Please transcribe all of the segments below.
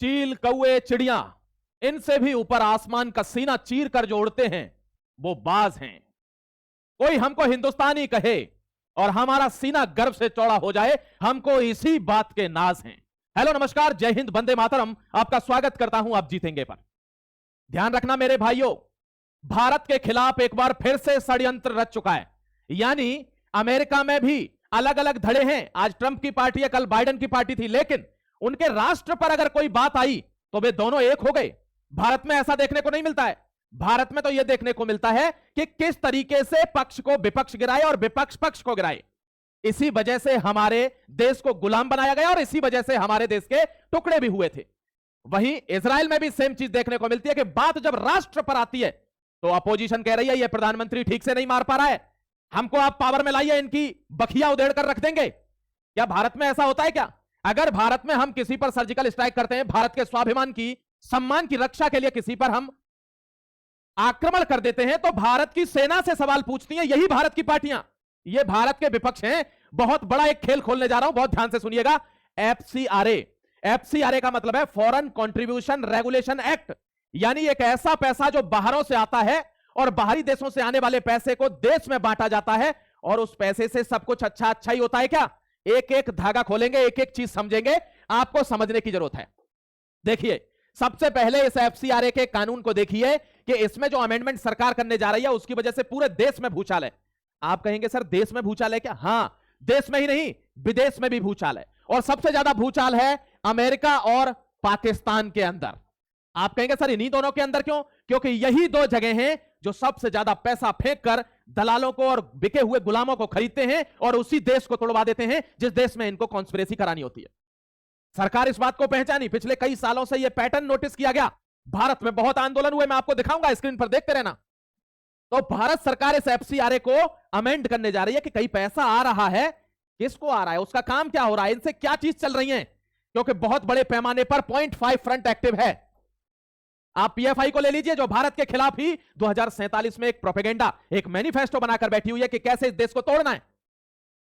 चील, कौए, चिड़िया, इनसे भी ऊपर आसमान का सीना चीर कर जो उड़ते हैं वो बाज हैं। कोई हमको हिंदुस्तानी कहे और हमारा सीना गर्व से चौड़ा हो जाए, हमको इसी बात के नाज हैं। हेलो नमस्कार, जय हिंद, वंदे मातरम। आपका स्वागत करता हूं आप जीतेंगे पर। ध्यान रखना मेरे भाइयों, भारत के खिलाफ एक बार फिर से षड्यंत्र रच चुका है। यानी अमेरिका में भी अलग अलग धड़े हैं। आज ट्रंप की पार्टी है, कल बाइडेन की पार्टी थी, लेकिन उनके राष्ट्र पर अगर कोई बात आई तो वे दोनों एक हो गए। भारत में ऐसा देखने को नहीं मिलता है। भारत में तो यह देखने को मिलता है कि किस तरीके से पक्ष को विपक्ष गिराए और विपक्ष पक्ष को गिराए। इसी वजह से हमारे देश को गुलाम बनाया गया और इसी वजह से हमारे देश के टुकड़े भी हुए थे। वहीं इजराइल में भी सेम चीज देखने को मिलती है कि बात जब राष्ट्र पर आती है तो अपोजिशन कह रही है ये प्रधानमंत्री ठीक से नहीं मार पा रहा है, हमको आप पावर में लाइए, इनकी बखिया उधेड़ कर रख देंगे। क्या भारत में ऐसा होता है क्या? अगर भारत में हम किसी पर सर्जिकल स्ट्राइक करते हैं, भारत के स्वाभिमान की, सम्मान की रक्षा के लिए किसी पर हम आक्रमण कर देते हैं, तो भारत की सेना से सवाल पूछती हैं यही भारत की पार्टियां। ये भारत के विपक्ष हैं। बहुत बड़ा एक खेल खोलने जा रहा हूं, बहुत ध्यान से सुनिएगा। एफसीआरए का मतलब है फॉरेन कंट्रीब्यूशन रेगुलेशन एक्ट। यानी एक ऐसा पैसा जो बाहरों से आता है और बाहरी देशों से आने वाले पैसे को देश में बांटा जाता है, और उस पैसे से सब कुछ अच्छा अच्छा ही होता है क्या? एक एक धागा खोलेंगे, एक एक चीज समझेंगे, आपको समझने की जरूरत है। देखिए, सबसे पहले इस एफसीआरए के कानून को देखिए कि इसमें जो अमेंडमेंट सरकार करने जा रही है उसकी वजह से पूरे देश में भूचाल है। आप कहेंगे सर देश में भूचाल है क्या? हां, देश में ही नहीं, विदेश में भी भूचाल है, और सबसे ज्यादा भूचाल है अमेरिका और पाकिस्तान के अंदर। आप कहेंगे सर इन्हीं दोनों के अंदर क्यों? क्योंकि यही दो जगह हैं जो सबसे ज्यादा पैसा फेंक कर दलालों को और बिके हुए गुलामों को खरीदते हैं और उसी देश को तोड़वा देते हैं जिस देश में इनको कॉन्स्पिरेसी करानी होती है। सरकार इस बात को पहचानी, पिछले कई सालों से यह पैटर्न नोटिस किया गया। भारत में बहुत आंदोलन हुए, मैं आपको दिखाऊंगा, स्क्रीन पर देखते रहना। तो भारत सरकार इस एफसीआरए को अमेंड करने जा रही है कि कहीं पैसा आ रहा है, किसको आ रहा है, उसका काम क्या हो रहा है, इनसे क्या चीज चल रही है, क्योंकि बहुत बड़े पैमाने पर 0.5 फ्रंट एक्टिव है। आप पीएफआई को ले लीजिए, जो भारत के खिलाफ ही 2047 में एक प्रोपेगेंडा, एक मैनिफेस्टो बनाकर बैठी हुई है कि कैसे इस देश को तोड़ना है।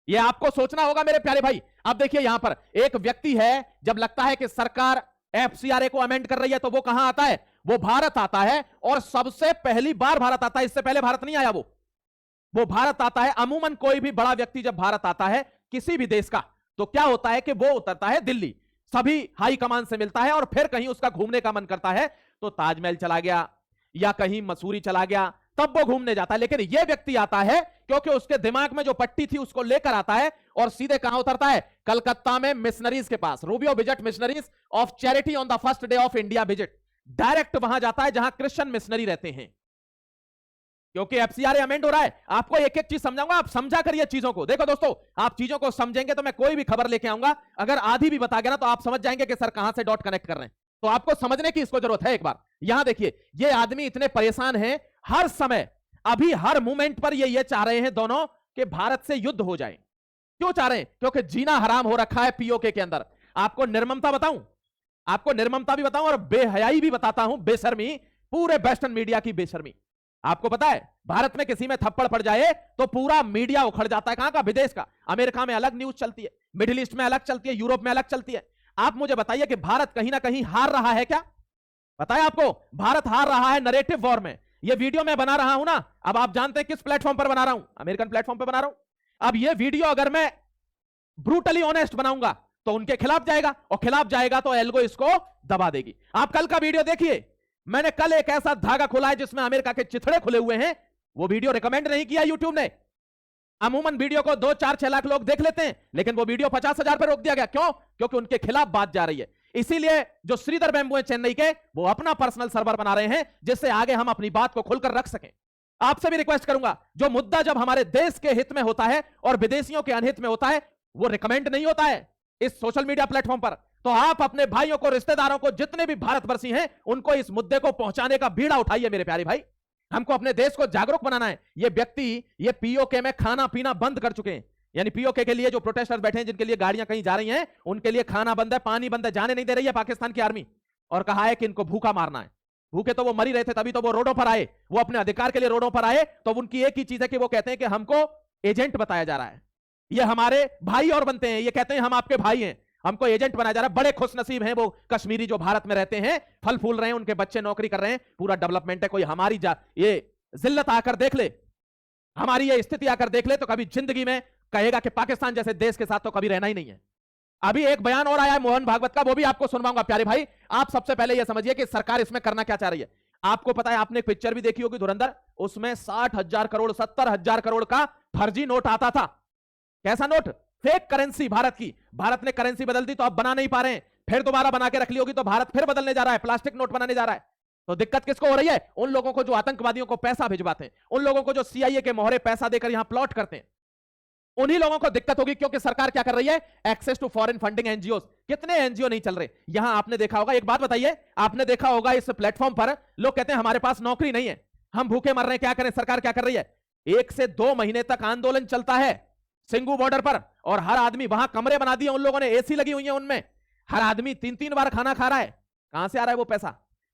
यह आपको सोचना होगा मेरे प्यारे भाई। अब देखिए यहां पर एक व्यक्ति है, जब लगता है कि सरकार एफसीआरए को अमेंड कर रही है तो वो कहां आता है? वो भारत आता है, और सबसे पहली बार भारत आता है। इससे पहले भारत नहीं आया, वो भारत आता है। अमूमन कोई भी बड़ा व्यक्ति जब भारत आता है किसी भी देश का, तो क्या होता है कि वो उतरता है दिल्ली, सभी हाई कमान से मिलता है, और फिर कहीं उसका घूमने का मन करता है तो ताजमहल चला गया या कहीं मसूरी चला गया, तब वो घूमने जाता है। लेकिन यह व्यक्ति आता है क्योंकि उसके दिमाग में जो पट्टी थी उसको लेकर आता है और सीधे कहां उतरता है? कलकत्ता में मिशनरीज के पास। Rubio visit Missionaries of Charity on the first day of India visit. Direct वहां जाता है जहां क्रिश्चियन मिशनरी रहते हैं, क्योंकि एफसीआरए अमेंड हो रहा है। आपको एक एक चीज समझाऊंगा, आप समझा करिए चीजों को। देखो दोस्तों, आप चीजों को समझेंगे तो मैं कोई भी खबर लेके आऊंगा, अगर आधी भी बता गया ना तो आप समझ जाएंगे कि सर कहां से डॉट कनेक्ट कर रहे हैं। तो आपको समझने की इसको जरूरत है। एक बार यहां देखिए, ये आदमी इतने परेशान हैं, हर समय, अभी हर मोमेंट पर ये चाह रहे हैं दोनों कि भारत से युद्ध हो जाए। क्यों चाह रहे हैं? क्योंकि जीना हराम हो रखा है पीओके के अंदर। आपको निर्ममता बताऊं, आपको निर्ममता भी बताऊं और बेहयाई भी बताता हूं, बेशर्मी, पूरे वेस्टर्न मीडिया की बेशर्मी। आपको पता है भारत में किसी में थप्पड़ पड़ जाए तो पूरा मीडिया उखड़ जाता है। कहां का? विदेश का। अमेरिका में अलग न्यूज चलती है, मिडिल ईस्ट में अलग चलती है, यूरोप में अलग चलती है। आप मुझे बताइए कि भारत कहीं ना कहीं हार रहा है क्या? पता है आपको, भारत हार रहा है नरेटिव वॉर में। ये वीडियो मैं बना रहा हूं ना, अब आप जानते हैं किस प्लेटफॉर्म पर बना रहा हूं? अमेरिकन प्लेटफॉर्म पर बना रहा हूं। अब ये वीडियो अगर मैं ब्रूटली ऑनेस्ट बनाऊंगा तो उनके खिलाफ जाएगा, और खिलाफ जाएगा तो एल्गो इसको दबा देगी। आप कल का वीडियो देखिए, मैंने कल एक ऐसा धागा खोला है जिसमें अमेरिका के चिथड़े खुले हुए हैं। वो वीडियो रिकमेंड नहीं किया यूट्यूब ने। अमूमन वीडियो को 2, 4, 6 लाख लोग देख लेते हैं, लेकिन वो वीडियो 50,000 पर रोक दिया गया। क्यों? क्योंकि उनके खिलाफ बात जा रही है। इसीलिए जो श्रीधर बेम्बू है चेन्नई के, वो अपना पर्सनल सर्वर बना रहे हैं जिससे आगे हम अपनी बात को खुलकर रख सकें। आपसे भी रिक्वेस्ट करूंगा, जो मुद्दा जब हमारे देश के हित में होता है और विदेशियों के अनहित में होता है, वो रिकमेंड नहीं होता है इस सोशल मीडिया प्लेटफॉर्म पर। तो आप अपने भाइयों को, रिश्तेदारों को, जितने भी भारतवर्षी हैं, उनको इस मुद्दे को पहुंचाने का बीड़ा उठाइए मेरे प्यारे भाई। हमको अपने देश को जागरूक बनाना है। ये व्यक्ति ये पीओके में खाना पीना बंद कर चुके हैं। यानी पीओके के लिए जो प्रोटेस्टर्स बैठे हैं, जिनके लिए गाड़ियां कहीं जा रही हैं, उनके लिए खाना बंद है, पानी बंद है, जाने नहीं दे रही है पाकिस्तान की आर्मी, और कहा है कि इनको भूखा मारना है। भूखे तो वो मर ही रहे थे, तभी तो वो रोडों पर आए, वो अपने अधिकार के लिए रोडों पर आए। तो उनकी एक ही चीज है कि वो कहते हैं कि हमको एजेंट बताया जा रहा है, ये हमारे भाई और बनते हैं, ये कहते हैं हम आपके भाई हैं। हमको एजेंट बनाया जा रहा है। बड़े खुश नसीब हैं वो कश्मीरी जो भारत में रहते हैं, फल फूल रहे हैं, उनके बच्चे नौकरी कर रहे हैं, पूरा डेवलपमेंट है। कोई हमारी ये जिल्लत आकर देख ले, हमारी ये स्थिति आकर देख ले, तो कभी जिंदगी में कहेगा कि पाकिस्तान जैसे देश के साथ तो कभी रहना ही नहीं है। अभी एक बयान और आया है मोहन भागवत का, वो भी आपको सुनवाऊंगा प्यारे भाई। आप सबसे पहले ये समझिए कि सरकार इसमें करना क्या चाह रही है। आपको पता है, आपने एक पिक्चर भी देखी होगी धुरंधर, उसमें 60,000 करोड़ 70,000 करोड़ का फर्जी नोट आता था। कैसा नोट? फेक करेंसी भारत की। भारत ने करेंसी बदल दी तो अब बना नहीं पा रहे हैं, फिर दोबारा बना के रख ली होगी तो भारत फिर बदलने जा रहा है, प्लास्टिक नोट बनाने जा रहा है। तो दिक्कत किसको हो रही है? उन लोगों को जो आतंकवादियों को पैसा भिजवाते हैं, उन लोगों को जो सीआईए के मोहरे पैसा देकर यहां प्लॉट करते हैं, उन्हीं लोगों को दिक्कत होगी। क्योंकि सरकार क्या कर रही है? Access to foreign funding NGO. कितने एनजीओ नहीं चल रहे यहां? आपने देखा होगा, एक बात बताइए, आपने देखा होगा इस प्लेटफॉर्म पर लोग कहते हैं हमारे पास नौकरी नहीं है, हम भूखे मर रहे हैं, क्या करें? सरकार क्या कर रही है? 1 से 2 महीने तक आंदोलन चलता है सिंगू बॉर्डर पर, और हर आदमी वहां कमरे बना दिए उन लोगों ने, एसी लगी हुई है उनमें, हर आदमी 3-3 बार खाना खा रहा है। कहां से आ रहा है वो पैसा?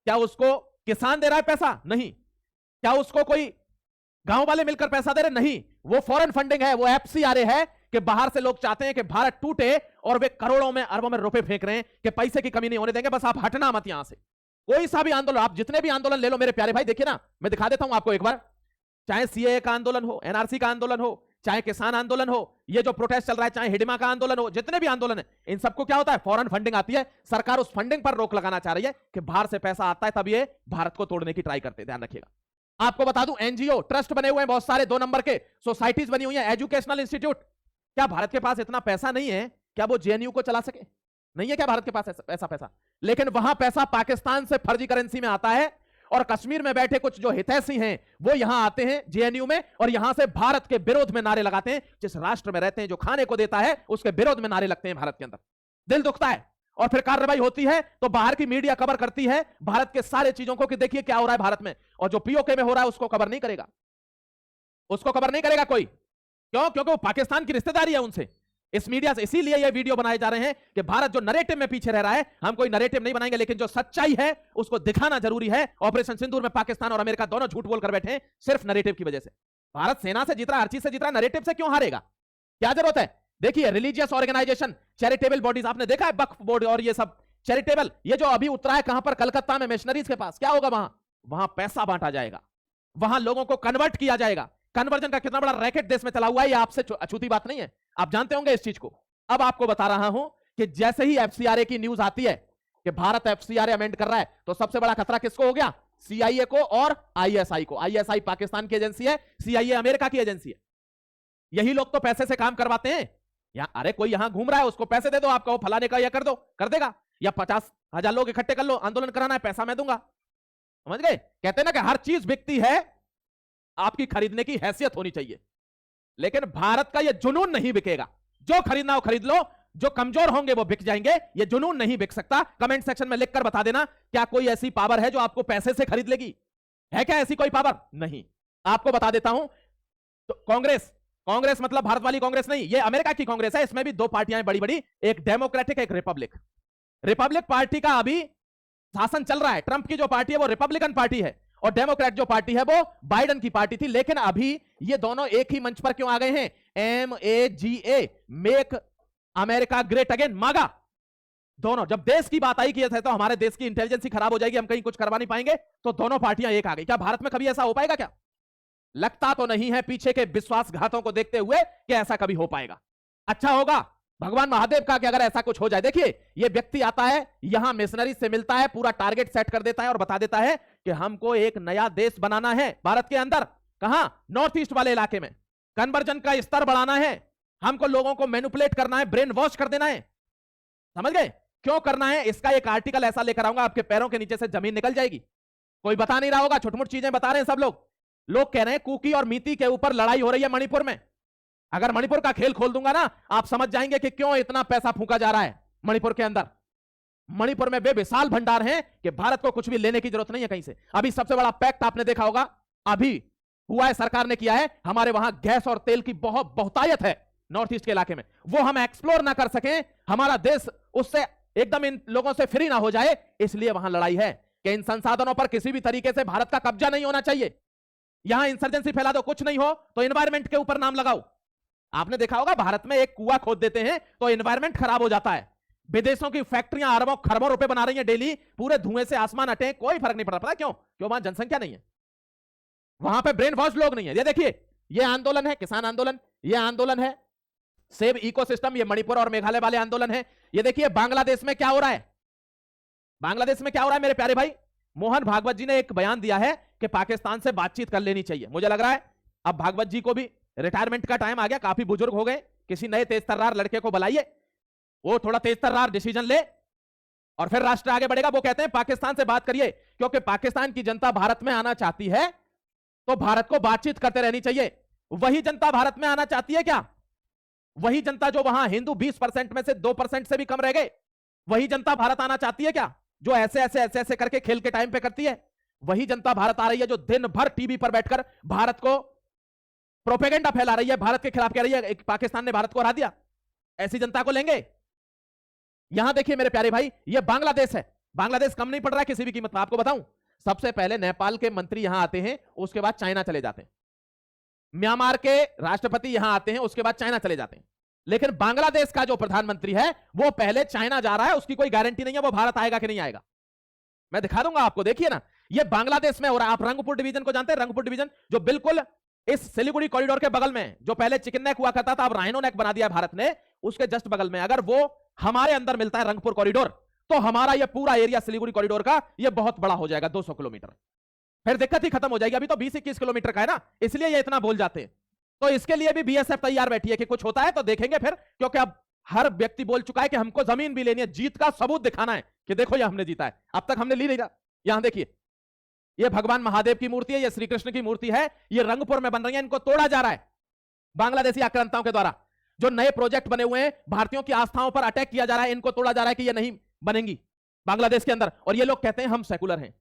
क्या उसको किसान दे रहा है पैसा? नहीं। क्या उसको कोई गांव वाले मिलकर पैसा दे रहे? नहीं। वो फॉरेन फंडिंग है, वो एफसीआरए है कि बाहर से लोग चाहते हैं कि भारत टूटे, और वे करोड़ों में अरबों में रुपए फेंक रहे हैं कि पैसे की कमी नहीं होने देंगे, बस आप हटना मत यहां से। कोई सा भी आंदोलन, आप जितने भी आंदोलन ले लो मेरे प्यारे भाई, देखिए ना, मैं दिखा देता हूं आपको एक बार, चाहे सीएए का आंदोलन हो, एनआरसी का आंदोलन हो, चाहे किसान आंदोलन हो, ये जो प्रोटेस्ट चल रहा है, चाहे हिडिमा का आंदोलन हो, जितने भी आंदोलन है, इन सबको क्या होता है? फॉरेन फंडिंग आती है। सरकार उस फंडिंग पर रोक लगाना चाह रही है कि बाहर से पैसा आता है, तब ये भारत को तोड़ने की ट्राई करते हैं, ध्यान रखिएगा। आपको बता दूं, एनजीओ ट्रस्ट बने हुए हैं बहुत सारे, 2 नंबर के, सोसाइटीज बनी हुई है, एजुकेशनल इंस्टीट्यूट। क्या भारत के पास इतना पैसा नहीं है? क्या वो जेएनयू को चला सके? नहीं है क्या भारत के पास ऐसा पैसा? लेकिन वहां पैसा पाकिस्तान से फर्जी करेंसी में आता है, और कश्मीर में बैठे कुछ जो हितैषी हैं वो यहां आते हैं जेएनयू में, और यहां से भारत के विरोध में नारे लगाते हैं। जिस राष्ट्र में रहते हैं, जो खाने को देता है, उसके विरोध में नारे लगते हैं भारत के अंदर। दिल दुखता है। और फिर कार्रवाई होती है तो बाहर की मीडिया कवर करती है भारत के सारे चीजों को कि देखिए क्या हो रहा है भारत में, और जो पीओके में हो रहा है उसको कवर नहीं करेगा, उसको कवर नहीं करेगा कोई। क्यों? क्योंकि वो पाकिस्तान की रिश्तेदारी है उनसे, इस मीडिया से। इसीलिए ये वीडियो बनाए जा रहे हैं कि भारत जो नैरेटिव में पीछे रह रहा है, हम कोई नैरेटिव नहीं बनाएंगे, लेकिन जो सच्चाई है उसको दिखाना जरूरी है। ऑपरेशन सिंदूर में पाकिस्तान और अमेरिका दोनों झूठ बोल कर बैठे हैं सिर्फ नैरेटिव की वजह से। भारत सेना से जीत रहा, हर चीज से जीत रहा, नैरेटिव से क्यों हारेगा? क्या जरूरत है? देखिए, रिलीजियस ऑर्गेनाइजेशन, चैरिटेबल बॉडीज, आपने देखा है वक्फ बोर्ड और ये सब चैरिटेबल, ये जो अभी उतरा है कहां पर? कलकत्ता में मिशनरीज के पास। क्या होगा वहां? वहां पैसा बांटा जाएगा, वहां लोगों को कन्वर्ट किया जाएगा। कन्वर्जन का कितना बड़ा रैकेट देश में चला हुआ है, ये आपसे अछूती बात नहीं है, आप जानते होंगे इस चीज को। अब आपको बता रहा हूं कि जैसे ही एफसीआरए की न्यूज आती है कि भारत एफसीआरए अमेंड कर रहा है, तो सबसे बड़ा खतरा किसको हो गया? सीआईए को और आईएसआई को। आईएसआई पाकिस्तान की एजेंसी है, सीआईए अमेरिका की एजेंसी है। यही लोग तो पैसे से काम करवाते हैं। अरे कोई यहां घूम रहा है, उसको पैसे दे दो, आपका वो फलाने का या कर दो, कर देगा। या 50,000 लोग इकट्ठे कर लो, आंदोलन कराना है, पैसा मैं दूंगा। समझ गए? कहते हैं ना कि हर चीज बिकती है, आपकी खरीदने की हैसियत होनी चाहिए। लेकिन भारत का यह जुनून नहीं बिकेगा। जो खरीदना हो खरीद लो, जो कमजोर होंगे वो बिक जाएंगे, ये जुनून नहीं बिक सकता। कमेंट सेक्शन में लिखकर बता देना, क्या कोई ऐसी पावर है जो आपको पैसे से खरीद लेगी? है क्या ऐसी कोई पावर? नहीं। आपको बता देता हूं, तो कांग्रेस मतलब भारत वाली कांग्रेस नहीं, ये अमेरिका की कांग्रेस है। इसमें भी 2 पार्टियां बड़ी बड़ी, एक डेमोक्रेटिक, एक रिपब्लिक। रिपब्लिक पार्टी का अभी शासन चल रहा है। ट्रंप की जो पार्टी है वो रिपब्लिकन पार्टी है, और डेमोक्रेट जो पार्टी है वो बाइडेन की पार्टी थी। लेकिन अभी ये दोनों एक ही मंच पर क्यों आ गए हैं? MAGA, make America great again, मागा। दोनों जब देश की बात आई कि तो हमारे देश की इंटेलिजेंस खराब हो जाएगी, हम कहीं कुछ करवा नहीं पाएंगे, तो दोनों पार्टियां एक आ गई। क्या भारत में कभी ऐसा हो पाएगा? क्या लगता तो नहीं है पीछे के विश्वासघातों को देखते हुए कि ऐसा कभी हो पाएगा। अच्छा होगा भगवान महादेव का कि अगर ऐसा कुछ हो जाए। देखिए, ये व्यक्ति आता है यहां मिशनरी से मिलता है, पूरा टारगेट सेट कर देता है और बता देता है कि हमको एक नया देश बनाना है भारत के अंदर। कहां? नॉर्थ ईस्ट वाले इलाके में। कन्वर्जन का स्तर बढ़ाना है, हमको लोगों को मैनिपुलेट करना है, ब्रेन वॉश कर देना है। समझ गए? क्यों करना है? इसका एक आर्टिकल ऐसा लेकर आऊंगा, आपके पैरों के नीचे से जमीन निकल जाएगी। कोई बता नहीं रहा होगा, छोटी मोटी चीजें बता रहे हैं सब लोग। लोग कह रहे हैं कुकी और मीती के ऊपर लड़ाई हो रही है मणिपुर में। अगर मणिपुर का खेल खोल दूंगा ना, आप समझ जाएंगे कि क्यों इतना पैसा फूंका जा रहा है मणिपुर के अंदर। मणिपुर में बेमिसाल भंडार हैं कि भारत को कुछ भी लेने की जरूरत नहीं है कहीं से। अभी सबसे बड़ा पैक्ट आपने देखा होगा, अभी हुआ है, सरकार ने किया है। हमारे वहां गैस और तेल की बहुत बहुतायत है नॉर्थ ईस्ट के इलाके में, वो हम एक्सप्लोर ना कर सकें, हमारा देश उससे एकदम इन लोगों से फ्री ना हो जाए, इसलिए वहां लड़ाई है कि इन संसाधनों पर किसी भी तरीके से भारत का कब्जा नहीं होना चाहिए। यहां इंसर्जेंसी फैला दो, कुछ नहीं हो तो एनवायरमेंट के ऊपर नाम लगाओ। आपने देखा होगा भारत में एक कुआं खोद देते हैं तो एनवायरमेंट खराब हो जाता है। विदेशों की फैक्ट्रियां अरबों खरबों रुपए बना रही हैं डेली, पूरे धुएं से आसमान हटे, कोई फर्क नहीं पड़ता। पता क्यों? क्यों? वहां जनसंख्या नहीं है, वहां पे ब्रेन वॉश लोग नहीं है। ये देखिए, ये आंदोलन है किसान आंदोलन, ये आंदोलन है सेव इकोसिस्टम, ये मणिपुर और मेघालय वाले आंदोलन है। ये देखिए बांग्लादेश में क्या हो रहा है, बांग्लादेश में क्या हो रहा है मेरे प्यारे भाई। मोहन भागवत जी ने एक बयान दिया है कि पाकिस्तान से बातचीत कर लेनी चाहिए। मुझे लग रहा है अब भागवत जी को भी रिटायरमेंट का टाइम आ गया, काफी बुजुर्ग हो गए, किसी नए तेज तर्रार लड़के को बुलाइए, वो थोड़ा तेज तर्रार डिसीजन ले और फिर राष्ट्र आगे बढ़ेगा। वो कहते हैं पाकिस्तान से बात करिए, क्योंकि पाकिस्तान की जनता भारत में आना चाहती है तो भारत को बातचीत करते रहनी चाहिए। वही जनता भारत में आना चाहती है क्या? वही जनता जो वहां हिंदू 20% में से 2% से भी कम रह गए, वही जनता भारत आना चाहती है क्या? जो ऐसे ऐसे ऐसे ऐसे करके खेल के टाइम पे करती है, वही जनता भारत आ रही है जो दिन भर टीवी पर बैठकर भारत को प्रोपेगेंडा फैला रही है, भारत के खिलाफ कह रही है पाकिस्तान ने भारत को हरा दिया। ऐसी जनता को लेंगे? यहां देखिए मेरे प्यारे भाई, ये बांग्लादेश है, बांग्लादेश कम नहीं पड़ रहा है किसी भी कीमत पर। आपको बताऊं, सबसे पहले नेपाल के मंत्री यहां आते हैं, उसके बाद चाइना चले जाते हैं। म्यांमार के राष्ट्रपति यहां आते हैं, उसके बाद चाइना चले जाते हैं। लेकिन बांग्लादेश का जो प्रधानमंत्री है वो पहले चाइना जा रहा है, उसकी कोई गारंटी नहीं है वो भारत आएगा कि नहीं आएगा। मैं दिखा दूंगा आपको, देखिए ना, ये बांग्लादेश में हो रहा है। आप रंगपुर डिवीजन को जानते हैं? रंगपुर डिवीजन जो बिल्कुल इस सिलीगुड़ी कॉरिडोर के बगल में, जो पहले चिकन नेक हुआ करता था, अब राइनो नेक बना दिया भारत ने, उसके जस्ट बगल में अगर वो हमारे अंदर मिलता है रंगपुर कॉरिडोर, तो हमारा ये पूरा एरिया सिलीगुड़ी कॉरिडोर का ये बहुत बड़ा हो जाएगा, 200 किलोमीटर। फिर दिक्कत ही खत्म हो जाएगी। अभी तो 20-21 किलोमीटर का है ना, इसलिए ये इतना बोल जाते हैं। तो इसके लिए भी बीएसएफ तैयार बैठी है कि कुछ होता है तो देखेंगे फिर, क्योंकि अब हर व्यक्ति बोल चुका है कि हमको जमीन भी लेनी है, जीत का सबूत दिखाना है कि देखो ये हमने जीता है। अब तक हमने ली नहीं था। यहां देखिए, ये भगवान महादेव की मूर्ति है, ये श्री कृष्ण की मूर्ति है, ये रंगपुर में बन रही है, इनको तोड़ा जा रहा है बांग्लादेशी आक्रांताओं के द्वारा। जो नए प्रोजेक्ट बने हुए हैं, भारतीयों की आस्थाओं पर अटैक किया जा रहा है, इनको तोड़ा जा रहा है कि ये नहीं बनेंगी बांग्लादेश के अंदर। और ये लोग कहते हैं हम सेकुलर हैं।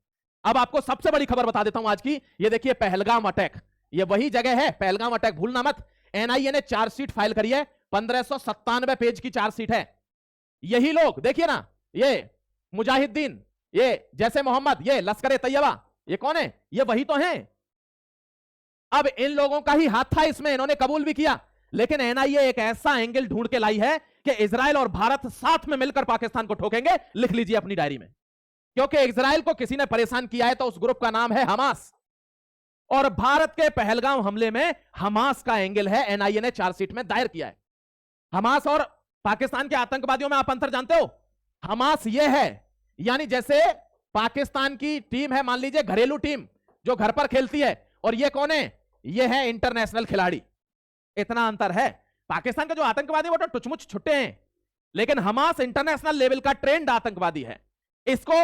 अब आपको सबसे बड़ी खबर बता देता हूं आज की, ये देखिए पहलगाम अटैक, ये वही जगह है पहलगाम अटैक, भूलना मत। एनआईए ने चार्जशीट फाइल करी है, 1597 पेज की चार्जशीट है। यही लोग देखिए ना, ये मुजाहिदीन, ये जैसे मोहम्मद, ये लश्कर ए तैयबा, ये कौन है? ये वही तो हैं। अब इन लोगों का ही हाथ था इसमें, इन्होंने कबूल भी किया। लेकिन एनआईए एक ऐसा एंगल ढूंढ के लाई है कि इजराइल और भारत साथ में मिलकर पाकिस्तान को ठोकेंगे। लिख लीजिए अपनी डायरी में, क्योंकि इजराइल को किसी ने परेशान किया है तो उस ग्रुप का नाम है हमास, और भारत के पहलगाम हमले में हमास का एंगल है, एनआईए ने चार्जशीट में दायर किया है। हमास और पाकिस्तान के आतंकवादियों में आप अंतर जानते हो? हमास ये है, यानी जैसे पाकिस्तान की टीम है, मान लीजिए घरेलू टीम जो घर पर खेलती है, और ये कौन है? ये है इंटरनेशनल खिलाड़ी। इतना अंतर है। पाकिस्तान के जो आतंकवादी वो तो टुचमुच छुट्टे हैं, लेकिन हमास इंटरनेशनल लेवल का ट्रेंड आतंकवादी है। इसको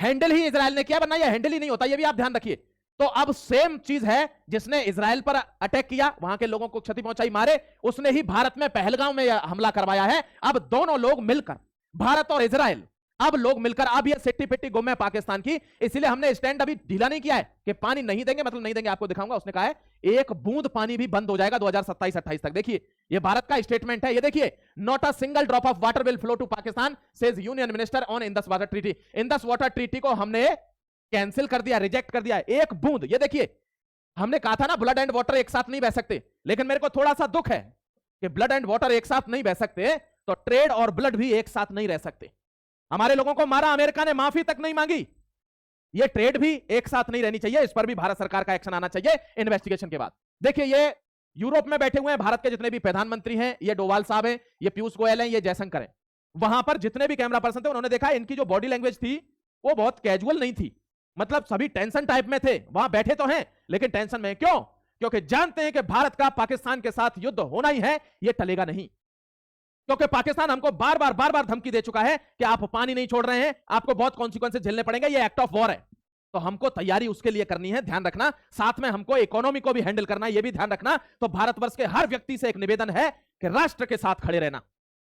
हैंडल ही इजराइल ने किया, वरना ये हैंडल ही नहीं होता, ये भी आप ध्यान रखिए। तो अब सेम चीज है, जिसने इजराइल पर अटैक किया, वहां के लोगों को क्षति पहुंचाई, मारे, उसने ही भारत में पहलगाम में हमला करवाया है। अब दोनों लोग मिलकर, भारत और इजराइल, अब लोग मिलकर, अब ये सिट्टी पिट्टी गुम है पाकिस्तान की। इसलिए हमने स्टैंड अभी ढीला नहीं किया है कि पानी नहीं देंगे मतलब नहीं देंगे। आपको दिखाऊंगा, उसने कहा है एक बूंद पानी भी बंद हो जाएगा 2027-28 तक। देखिए ये भारत का स्टेटमेंट है, ये देखिए, not a single drop of water will flow to Pakistan says union minister on Indus water treaty. Indus water treaty को हमने कैंसिल कर दिया, रिजेक्ट कर दिया, एक बूंद। ये देखिए, हमने कहा था ना ब्लड एंड वाटर एक साथ नहीं बह सकते, लेकिन मेरे को थोड़ा सा दुख है कि ब्लड एंड वाटर एक साथ नहीं बह सकते, तो ट्रेड और ब्लड भी एक साथ नहीं रह सकते। हमारे लोगों को मारा, अमेरिका ने माफी तक नहीं मांगी, ये ट्रेड भी एक साथ नहीं रहनी चाहिए। इस पर भी भारत सरकार का एक्शन आना चाहिए इन्वेस्टिगेशन के बाद। देखिए ये यूरोप में बैठे हुए हैं भारत के जितने भी प्रधानमंत्री हैं, ये डोवाल साहब हैं, ये पीयूष गोयल हैं, ये जयशंकर हैं। वहां पर जितने भी कैमरा पर्सन थे, उन्होंने देखा इनकी जो बॉडी लैंग्वेज थी वो बहुत कैजुअल नहीं थी, मतलब सभी टेंशन टाइप में थे। वहां बैठे तो हैं लेकिन टेंशन में। क्यों? क्योंकि जानते हैं कि भारत का पाकिस्तान के साथ युद्ध होना ही है, ये टलेगा नहीं। क्योंकि पाकिस्तान हमको बार बार धमकी दे चुका है कि आप पानी नहीं छोड़ रहे हैं, आपको बहुत कॉन्सिक्वेंसेस झेलने पड़ेंगे, ये एक्ट ऑफ वॉर है। तो हमको तैयारी उसके लिए करनी है, ध्यान रखना। साथ में हमको इकोनॉमी को भी हैंडल करना है, ये भी ध्यान रखना। तो भारतवर्ष के हर व्यक्ति से एक निवेदन है कि राष्ट्र के साथ खड़े रहना।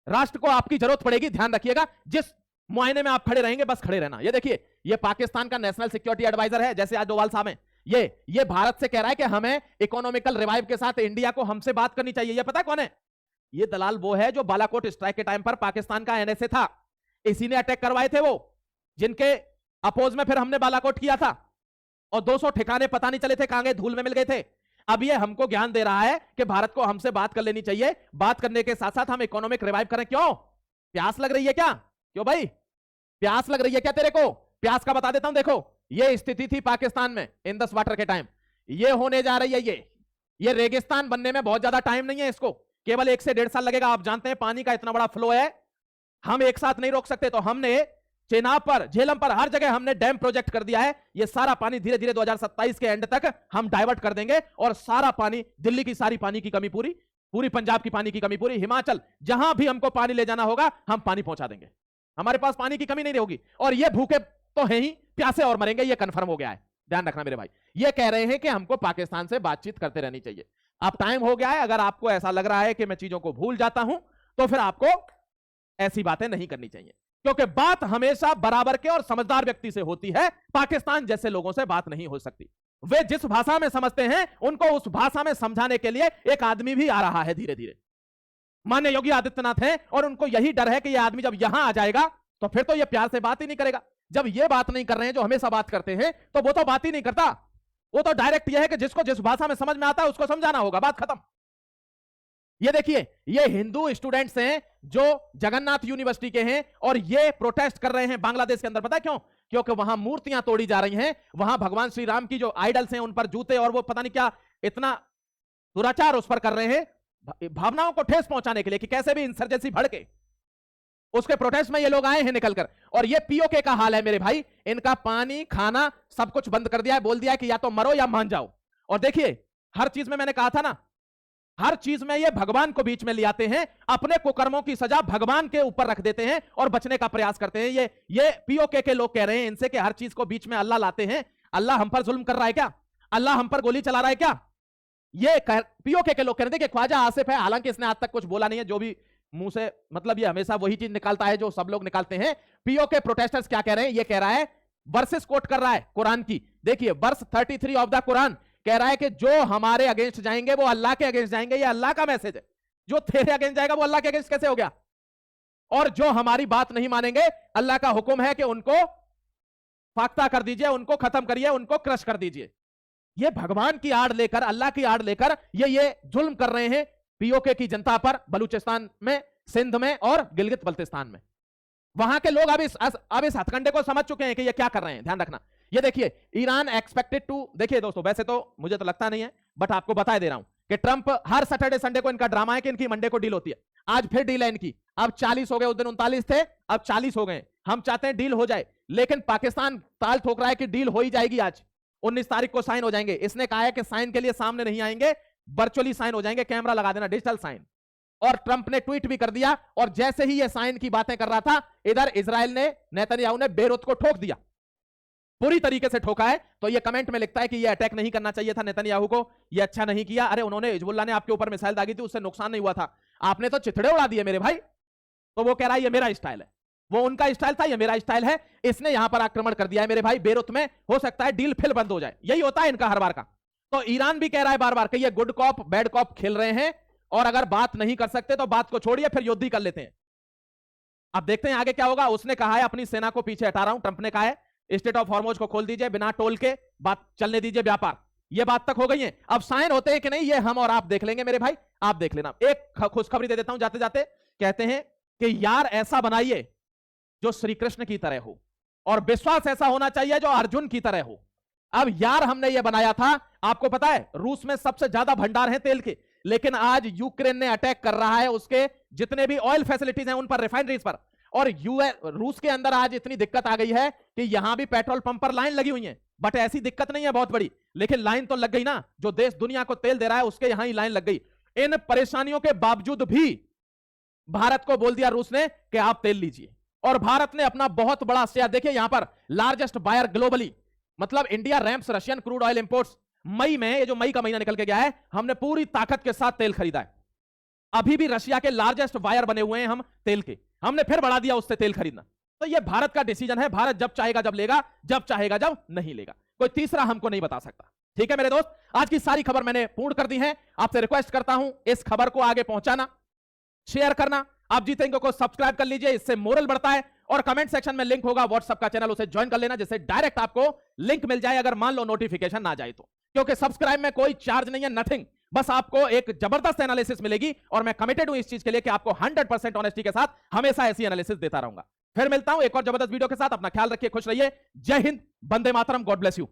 राष्ट्र को आपकी जरूरत पड़ेगी, ध्यान रखिएगा। जिस मुआयने में आप खड़े रहेंगे बस खड़े रहना। ये देखिए, ये पाकिस्तान का नेशनल सिक्योरिटी एडवाइजर है, जैसे आज डोवाल साहब हैं, ये भारत से कह रहा है कि हमें इकोनॉमिकल रिवाइव के साथ इंडिया को हमसे बात करनी चाहिए। ये पता कौन है? ये दलाल वो है जो बालाकोट स्ट्राइक के टाइम पर पाकिस्तान का एनएसए था, इसी ने अटैक करवाए थे, वो जिनके अपोज में फिर हमने बालाकोट किया था, और 200 ठिकाने पता नहीं चले थे कहां गए, धूल में मिल गए थे। अब ये हमको ज्ञान दे रहा है कि भारत को हमसे बात कर लेनी चाहिए, बात करने के साथ साथ हम इकोनॉमिक रिवाइव करें। क्यों? प्यास लग रही है क्या? क्यों भाई, प्यास लग रही है क्या तेरे को? प्यास का बता देता हूं। देखो ये स्थिति थी पाकिस्तान में इंदस वाटर के टाइम, ये होने जा रही है। ये रेगिस्तान बनने में बहुत ज्यादा टाइम नहीं है, इसको केवल 1 से 1.5 साल लगेगा। आप जानते हैं पानी का इतना बड़ा फ्लो है, हम एक साथ नहीं रोक सकते। तो हमने चेनाब पर, झेलम पर, हर जगह हमने डैम प्रोजेक्ट कर दिया है। ये सारा पानी धीरे धीरे 2027 के एंड तक हम डाइवर्ट कर देंगे और सारा पानी, दिल्ली की सारी पानी की कमी पूरी, पूरी पंजाब की पानी की कमी पूरी, हिमाचल, जहां भी हमको पानी ले जाना होगा हम पानी पहुंचा देंगे। हमारे पास पानी की कमी नहीं होगी। और ये भूखे तो है ही, प्यासे और मरेंगे, ये कंफर्म हो गया है। ध्यान रखना मेरे भाई। ये कह रहे हैं कि हमको पाकिस्तान से बातचीत करते रहनी चाहिए। अब टाइम हो गया है। अगर आपको ऐसा लग रहा है कि मैं चीजों को भूल जाता हूं तो फिर आपको ऐसी बातें नहीं करनी चाहिए, क्योंकि बात हमेशा बराबर के और समझदार व्यक्ति से होती है। पाकिस्तान जैसे लोगों से बात नहीं हो सकती। वे जिस भाषा में समझते हैं उनको उस भाषा में समझाने के लिए एक आदमी भी आ रहा है धीरे धीरे। माननीय योगी आदित्यनाथ हैं और उनको यही डर है कि यह आदमी जब यहां आ जाएगा तो फिर तो यह प्यार से बात ही नहीं करेगा। जब ये बात नहीं कर रहे हैं जो हमेशा बात करते हैं, तो वो तो बात ही नहीं करता। वो तो डायरेक्ट यह है कि जिसको जिस भाषा में समझ में आता है उसको समझाना होगा, बात खत्म। ये देखिए, ये हिंदू स्टूडेंट्स हैं जो जगन्नाथ यूनिवर्सिटी के हैं और ये प्रोटेस्ट कर रहे हैं बांग्लादेश के अंदर। पता है क्यों? क्योंकि वहां मूर्तियां तोड़ी जा रही हैं, वहां भगवान श्री राम की जो आइडल्स हैं उन पर जूते और वो पता नहीं क्या इतना दुराचार उस पर कर रहे हैं, भावनाओं को ठेस पहुंचाने के लिए कि कैसे भी इंसर्जेंसी भड़के। उसके प्रोटेस्ट में ये लोग आए हैं निकलकर। और ये पीओके का हाल है मेरे भाई, इनका पानी खाना सब कुछ बंद कर दिया है, बोल दिया है कि या तो मरो या मान जाओ। और देखिए हर चीज में मैंने कहा था ना, हर चीज में ये भगवान को बीच में ले आते हैं, अपने कुकर्मों की सजा भगवान के ऊपर रख देते हैं और बचने का प्रयास करते हैं। ये पीओके के लोग कह रहे हैं इनसे कि हर चीज को बीच में अल्लाह लाते हैं। अल्लाह हम पर जुल्म कर रहा है क्या? अल्लाह हम पर गोली चला रहा है क्या? ये पीओके के लोग कह रहे थे कि ख्वाजा आसिफ है, हालांकि इसने आज तक कुछ बोला नहीं है, जो भी मुंह से मतलब ये हमेशा वही चीज निकालता है जो सब लोग निकालते हैं। पीओके प्रोटेस्टर्स क्या कह रहे हैं? ये कह रहा है, वर्सेस कोट कर रहा है कुरान की। देखिए वर्स 33 ऑफ द कुरान कह रहा है कि जो हमारे अगेंस्ट जाएंगे वो अल्लाह के अगेंस्ट जाएंगे। ये अल्लाह का मैसेज है। जो तेरे अगेंस्ट जाएगा वो अल्लाह के अगेंस्ट कैसे हो गया? और जो हमारी बात नहीं मानेंगे, अल्लाह का हुक्म है कि उनको फाख्ता कर दीजिए, उनको खत्म करिए, उनको क्रश कर दीजिए। ये भगवान की आड़ लेकर, अल्लाह की आड़ लेकर ये जुल्म कर रहे हैं पीओके की जनता पर, बलूचिस्तान में, सिंध में और गिलगित बल्तिस्तान में। वहां के लोग अब इस हथकंडे को समझ चुके हैं कि ये क्या कर रहे हैं। ध्यान रखना। ये देखिए ईरान एक्सपेक्टेड टू, देखिए दोस्तों वैसे तो मुझे तो लगता नहीं है, बट आपको बता दे रहा हूं कि ट्रंप हर सैटरडे संडे को इनका ड्रामा है कि इनकी मंडे को डील होती है। आज फिर डील है इनकी। अब 40 हो गए, उस दिन 39 थे, अब 40 हो गए। हम चाहते हैं डील हो जाए, लेकिन पाकिस्तान ताल ठोक रहा है कि डील हो ही जाएगी। आज 19 तारीख को साइन हो जाएंगे। इसने कहा है कि साइन के लिए सामने नहीं आएंगे, वर्चुअली साइन हो जाएंगे, कैमरा लगा देना, डिजिटल साइन। और ट्रंप ने ट्वीट भी कर दिया। और जैसे ही ये साइन की बातें कर रहा था, इधर इजराइल ने, नेतन्याहू ने बेरूत को ठोक दिया, पूरी तरीके से ठोका है। तो ये कमेंट में लिखता है कि ये अटैक नहीं करना चाहिए था नेतन्याहू को, ये अच्छा नहीं किया। अरे उन्होंने, हिजबुल्लाह ने आपके ऊपर मिसाइल दागी थी, उससे नुकसान नहीं हुआ था, आपने तो चिथड़े उड़ा दिए मेरे भाई। तो वो कह रहा है ये मेरा स्टाइल है, वो उनका स्टाइल था, ये मेरा स्टाइल है। इसने यहां पर आक्रमण कर दिया है मेरे भाई बेरूत में, हो सकता है डील फिर बंद हो जाए। यही होता है इनका हर बार का। तो ईरान भी कह रहा है बार बार कि ये गुड कॉप बैड कॉप खेल रहे हैं, और अगर बात नहीं कर सकते तो बात को छोड़िए, फिर युद्ध ही कर लेते हैं। अब देखते हैं आगे क्या होगा। उसने कहा है अपनी सेना को पीछे हटा रहा हूं, ट्रंप ने कहा है स्टेट ऑफ हॉर्मोज को खोल दीजिए, बिना टोल के बात चलने दीजिए, व्यापार। ये बात तक हो गई है। अब साइन होते हैं कि नहीं, ये हम और आप देख लेंगे मेरे भाई, आप देख लेना। एक खुशखबरी दे देता हूं जाते जाते। कहते हैं कि यार ऐसा बनाइए जो श्री कृष्ण की तरह हो, और विश्वास ऐसा होना चाहिए जो अर्जुन की तरह हो। अब यार हमने ये बनाया था, आपको पता है रूस में सबसे ज्यादा भंडार है तेल के, लेकिन आज यूक्रेन ने अटैक कर रहा है उसके जितने भी ऑयल फैसिलिटीज हैं उन पर, रिफाइनरीज पर। और रूस के अंदर आज इतनी दिक्कत आ गई है कि यहां भी पेट्रोल पंप पर लाइन लगी हुई है। बट ऐसी दिक्कत नहीं है बहुत बड़ी, लेकिन लाइन तो लग गई ना। जो देश दुनिया को तेल दे रहा है उसके यहां ही लाइन लग गई। इन परेशानियों के बावजूद भी भारत को बोल दिया रूस ने कि आप तेल लीजिए, और भारत ने अपना बहुत बड़ा शेयर, देखिए यहां पर लार्जेस्ट बायर ग्लोबली, मतलब India ramps Russian crude oil imports. मई में, ये जो मई का महीना निकल के गया है, हमने पूरी ताकत के साथ तेल खरीदा है। अभी भी रशिया के लार्जेस्ट बायर बने हुए हैं हम तेल के, हमने फिर बढ़ा दिया उससे तेल खरीदना। तो ये भारत का डिसीजन है, भारत जब चाहेगा जब लेगा, जब चाहेगा जब नहीं लेगा, कोई तीसरा हमको नहीं बता सकता। ठीक है मेरे दोस्त, आज की सारी खबर मैंने पूर्ण कर दी है। आपसे रिक्वेस्ट करता हूं इस खबर को आगे पहुंचाना, शेयर करना। आप जीतेंगे को सब्सक्राइब कर लीजिए, इससे मोरल बढ़ता है। और कमेंट सेक्शन में लिंक होगा व्हाट्सएप का चैनल, उसे ज्वाइन कर लेना, जिससे डायरेक्ट आपको लिंक मिल जाए अगर मान लो नोटिफिकेशन ना जाए तो। क्योंकि सब्सक्राइब में कोई चार्ज नहीं है, नथिंग, बस आपको एक जबरदस्त एनालिसिस मिलेगी। और मैं कमिटेड हूं इस चीज के लिए कि आपको 100% ऑनेस्टी के साथ हमेशा ऐसी एनालिसिस देता रहूंगा। फिर मिलता हूं एक और जबरदस्त वीडियो के साथ। अपना ख्याल रखिए, खुश रहिए। जय Hind, Vande Mataram, God bless you.